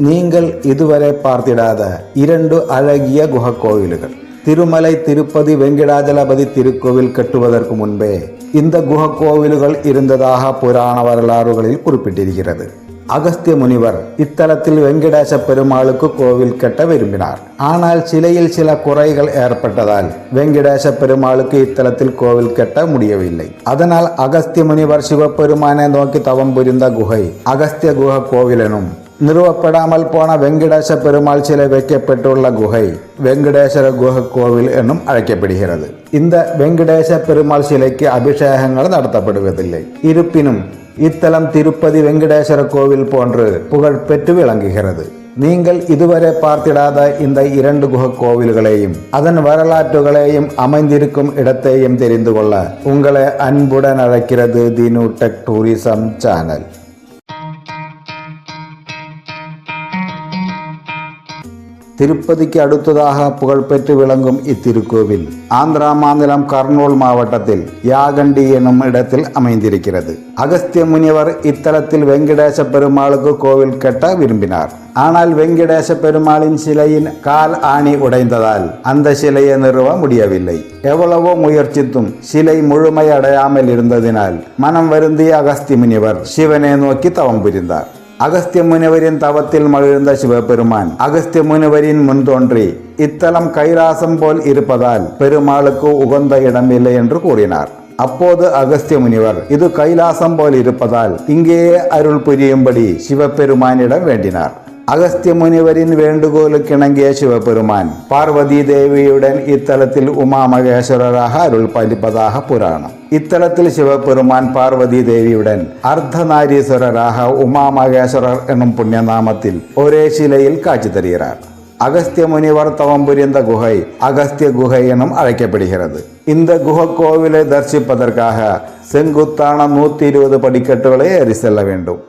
நீங்கள் இதுவரை பார்த்திடாத 2 அழகிய குகை கோவில்கள். திருமலை திருப்பதி வெங்கடாஜலபதி திருக்கோவில் கட்டுவதற்கு முன்பே இந்த குகை கோவில்கள் இருந்ததாக புராண வரலாறுகளில் குறிப்பிட்டிருக்கிறது. அகஸ்திய முனிவர் இத்தலத்தில் வெங்கடேச பெருமாளுக்கு கோவில் கட்ட விரும்பினார். ஆனால் சிலையில் சில குறைகள் ஏற்பட்டதால் வெங்கடேச பெருமாளுக்கு இத்தலத்தில் கோவில் கட்ட முடியவில்லை. அதனால் அகஸ்திய முனிவர் சிவபெருமானை நோக்கி தவம் புரிந்த குகை அகஸ்திய குகை கோவில் எனும், நிறுவப்படாமல் போன வெங்கடேச பெருமாள் சிலை வைக்கப்பட்டுள்ள குகை வெங்கடேஸ்வர குகை கோவில் என்னும் அழைக்கப்படுகிறது. இந்த வெங்கடேச பெருமாள் சிலைக்கு அபிஷேகங்கள் நடத்தப்படுவதில்லை. இருப்பினும் இத்தலம் திருப்பதி வெங்கடேஸ்வர கோவில் போன்று புகழ் பெற்று விளங்குகிறது. நீங்கள் இதுவரை பார்த்திடாத இந்த 2 குகை கோவில்களையும் அதன் வரலாற்றுகளையும் அமைந்திருக்கும் இடத்தையும் தெரிந்து கொள்ள உங்களை அன்புடன் அழைக்கிறது தி நியூ டெக் டூரிசம் சேனல். திருப்பதிக்கு அடுத்ததாக புகழ்பெற்று விளங்கும் இத்திருக்கோவில் ஆந்திரா மாநிலம் கர்னூல் மாவட்டத்தில் யாகண்டி எனும் இடத்தில் அமைந்திருக்கிறது. அகஸ்திய முனிவர் இத்தலத்தில் வெங்கடேச பெருமாளுக்கு கோவில் கட்ட விரும்பினார். ஆனால் வெங்கடேச பெருமாளின் சிலையின் கால் ஆணி உடைந்ததால் அந்த சிலையை நிறுவ முடியவில்லை. எவ்வளவோ முயற்சித்தும் சிலை முழுமையடையாமல் இருந்ததினால் மனம் வருந்திய அகஸ்திய முனிவர் சிவனை நோக்கி தவம் புரிந்தார். அகஸ்திய முனிவரின் தவத்தில் மகிழ்ந்த சிவபெருமான் அகஸ்திய முனிவரின் முன் தோன்றி இத்தலம் கைலாசம் போல் இருப்பதால் பெருமாளுக்கு உகந்த இடம் இல்லை என்று கூறினார். அப்போது அகஸ்திய முனிவர் இது கைலாசம் போல் இருப்பதால் இங்கேயே அருள் புரியும்படி சிவபெருமானிடம் வேண்டினார். அகஸ்திய முனிவரின் வேண்டுகோளுக்கு இணங்கிய சிவபெருமான் பார்வதி தேவியுடன் இத்தலத்தில் உமா மகேஸ்வரராக அருள் பாலிப்பதாக புராணம். இத்தலத்தில் சிவபெருமான் பார்வதி தேவியுடன் அர்த்தநாரீஸ்வரராக உமா மகேஸ்வரர் எனும் புண்ணியநாமத்தில் ஒரே சிலையில் காட்சி தருகிறார். அகஸ்திய முனிவர் தவம் புரிந்த குகை அகஸ்திய குகை எனும் அழைக்கப்படுகிறது. இந்த குகை கோவிலை தரிசிப்பதற்காக செங்குத்தான 120 படிக்கட்டுகளை ஏறி செல்ல வேண்டும்.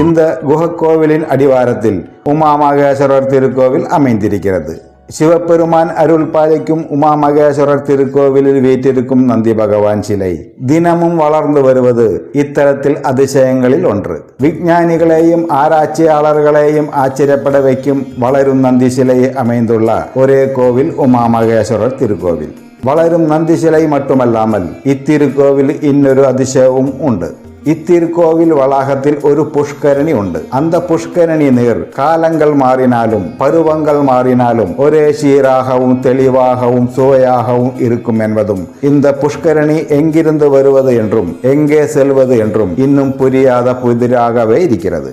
இந்த குகை கோவிலின் அடிவாரத்தில் உமா மகேஸ்வரர் திருக்கோவில் அமைந்திருக்கிறது. சிவபெருமான் அருள் பாலிக்கும் உமா மகேஸ்வரர் திருக்கோவிலில் வீற்றிருக்கும் நந்தி பகவான் சிலை தினமும் வளர்ந்து வருவது இத்தலத்தில் அதிசயங்களில் ஒன்று. விஞ்ஞானிகளையும் ஆராய்ச்சியாளர்களையும் ஆச்சரியப்பட வைக்கும் வளரும் நந்தி சிலை அமைந்துள்ள ஒரே கோவில் உமா மகேஸ்வரர் திருக்கோவில். வளரும் நந்தி சிலை மட்டுமல்லாமல் இத்திருக்கோவில் இன்னொரு அதிசயமும் உண்டு. இத்திருக்கோவில் வளாகத்தில் ஒரு புஷ்கரணி உண்டு. அந்த புஷ்கரணி நீர் காலங்கள் மாறினாலும் பருவங்கள் மாறினாலும் ஒரே சீராகவும் தெளிவாகவும் சுவையாகவும் இருக்கும் என்பதும் இந்த புஷ்கரணி எங்கிருந்து வருவது என்றும் எங்கே செல்வது என்றும் இன்னும் புரியாத புதிராகவே இருக்கிறது.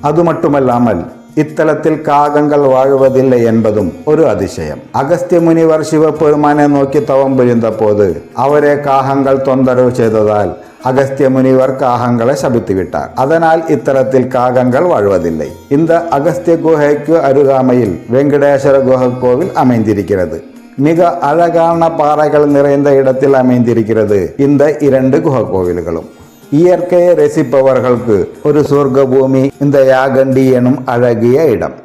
அது மட்டுமல்லாமல் இத்தலத்தில் காகங்கள் வாழ்வதில்லை என்பதும் ஒரு அதிசயம். அகஸ்திய முனிவர் சிவபெருமானை நோக்கி தவம் புரிந்த போது அவரே காகங்கள் தொந்தரவு செய்ததால் அகஸ்திய முனிவர் காகங்களை சபித்து விட்டார். அதனால் இத்தலத்தில் காகங்கள் வாழ்வதில்லை. இந்த அகஸ்திய குகைக்கு அருகாமையில் வெங்கடேஸ்வர குகை கோவில் அமைந்திருக்கிறது. மிக அழகான பாறைகள் நிறைந்த இடத்தில் அமைந்திருக்கிறது இந்த 2 குகை கோவில்களும். இயற்கையை ரசிப்பவர்களுக்கு ஒரு சொர்க்க பூமி இந்த யாகண்டி எனும் அழகிய இடம்.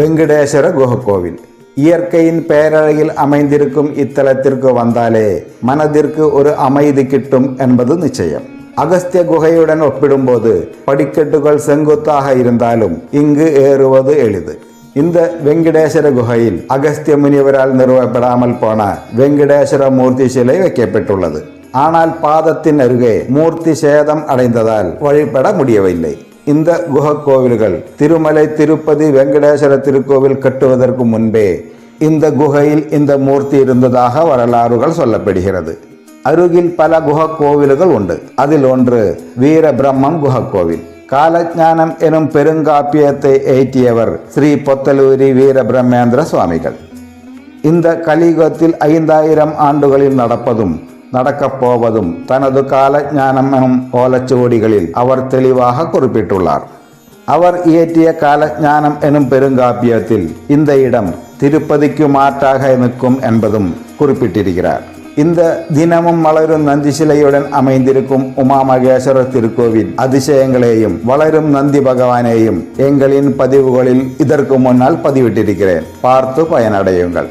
வெங்கடேஸ்வர குகை கோவில் இயற்கையின் பேரழகில் அமைந்திருக்கும் இத்தலத்திற்கு வந்தாலே மனதிற்கு ஒரு அமைதி கிட்டும் என்பது நிச்சயம். அகஸ்திய குகையுடன் ஒப்பிடும்போது படிக்கட்டுகள் செங்குத்தாக இருந்தாலும் இங்கு ஏறுவது எளிது. இந்த வெங்கடேஸ்வர குகையில் அகஸ்திய முனிவரால் நிறுவப்படாமல் போன வெங்கடேஸ்வர மூர்த்தி சிலை வைக்கப்பட்டுள்ளது. ஆனால் பாதத்தின் அருகே மூர்த்தி சேதம் அடைந்ததால் வழிபட முடியவில்லை. இந்த குகை கோவில்கள் திருமலை திருப்பதி வெங்கடேஸ்வர திருக்கோவில் கட்டுவதற்கு முன்பே இந்த குகையில் இந்த மூர்த்தி இருந்ததாக வரலாறுகள் சொல்லப்படுகிறது. அருகில் பல குகை கோவில்கள் உண்டு. அதில் ஒன்று வீர பிரம்மம் குகை கோவில். காலஞானம் எனும் பெருங்காப்பியத்தை ஏற்றியவர் ஸ்ரீ பொத்தலூரி வீரபிரம்மேந்திர சுவாமிகள். இந்த கலியுகத்தில் 5000 ஆண்டுகளில் நடப்பதும் நடக்கப் போவதும் தனது காலஞானம் எனும் ஓலைச்சுவடிகளில் அவர் தெளிவாக குறிப்பிட்டுள்ளார். அவர் இயற்றிய காலஞானம் எனும் பெருங்காப்பியத்தில் இந்த இடம் திருப்பதிக்கு மாற்றாக நிற்கும் என்பதும் குறிப்பிட்டிருக்கிறார். இந்த தினமும் வளரும் நந்தி சிலையுடன் அமைந்திருக்கும் உமா மகேஸ்வரர் திருக்கோவில் அதிசயங்களையும் வளரும் நந்தி பகவானையும் எங்களின் பதிவுகளில் இதற்கு முன்னால் பதிவிட்டிருக்கிறேன். பார்த்து பயனடையுங்கள்.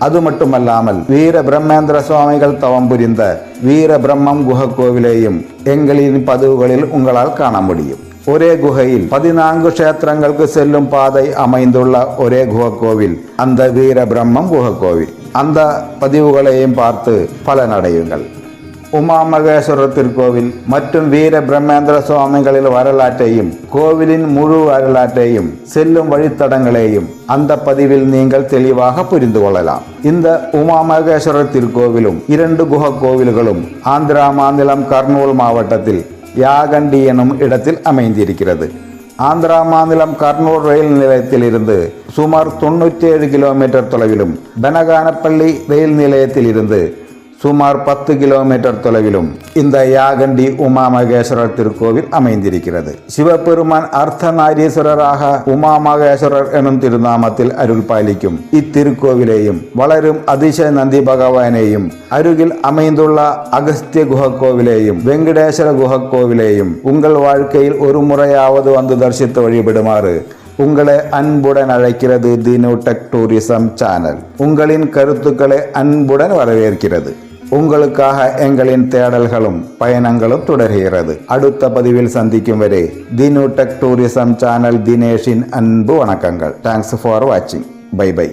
அது மட்டுமல்லாமல் வீர பிரம்மேந்திர சுவாமிகள் தவம் புரிந்த வீர பிரம்மம் குஹ கோவிலையும் எங்களின் பதிவுகளில் உங்களால் காண முடியும். ஒரே குகையில் 14 க்ஷேத்திரங்களுக்கு செல்லும் பாதை அமைந்துள்ள ஒரே குஹ கோவில் அந்த வீர பிரம்மம் குஹ கோவில். அந்த பதிவுகளையும் பார்த்து பலனடையுங்கள். உமா மகேஸ்வரர் திருக்கோவில் மற்றும் வீர பிரம்மேந்திர சுவாமிகளின் வரலாற்றையும் கோவிலின் முழு வரலாற்றையும் செல்லும் வழித்தடங்களையும் அந்த பதிவில் நீங்கள் தெளிவாக புரிந்து கொள்ளலாம். இந்த உமா மகேஸ்வரர் திருக்கோவிலும் 2 குஹ கோவில்களும் ஆந்திரா மாநிலம் கர்னூல் மாவட்டத்தில் யாகண்டி எனும் இடத்தில் அமைந்திருக்கிறது. ஆந்திரா மாநிலம் கர்னூல் ரயில் நிலையத்தில் இருந்து சுமார் 97 கிலோமீட்டர் தொலைவிலும் பெனகானப்பள்ளி ரயில் நிலையத்தில் இருந்து சுமார் 10 கிலோமீட்டர் தொலைவிலும் இந்த யாகண்டி உமா மகேஸ்வரர் திருக்கோவில் அமைந்திருக்கிறது. சிவபெருமான் அர்த்தநாரீஸ்வரராக உமா மகேஸ்வரர் எனும் திருநாமத்தில் அருள் பாலிக்கும் இத்திருக்கோவிலையும் வளரும் அதிசய நந்தி பகவானையும் அருகில் அமைந்துள்ள அகஸ்திய குஹ கோவிலையும் வெங்கடேஸ்வர குஹ கோவிலையும் உங்கள் வாழ்க்கையில் ஒரு முறையாவது வந்து தரிசித்து வழிபடுமாறு உங்களை அன்புடன் அழைக்கிறது தி நியூ டெக் டூரிசம் சேனல். உங்களின் கருத்துக்களை அன்புடன் வரவேற்கிறது. உங்களுக்காக எங்களின் தேடல்களும் பயணங்களும் தொடர்கிறது. அடுத்த பதிவில் சந்திக்கும் வரை the new tech tourism channel தினேஷின் அன்பு வணக்கங்கள். தேங்க்ஸ் ஃபார் வாட்சிங். Bye by.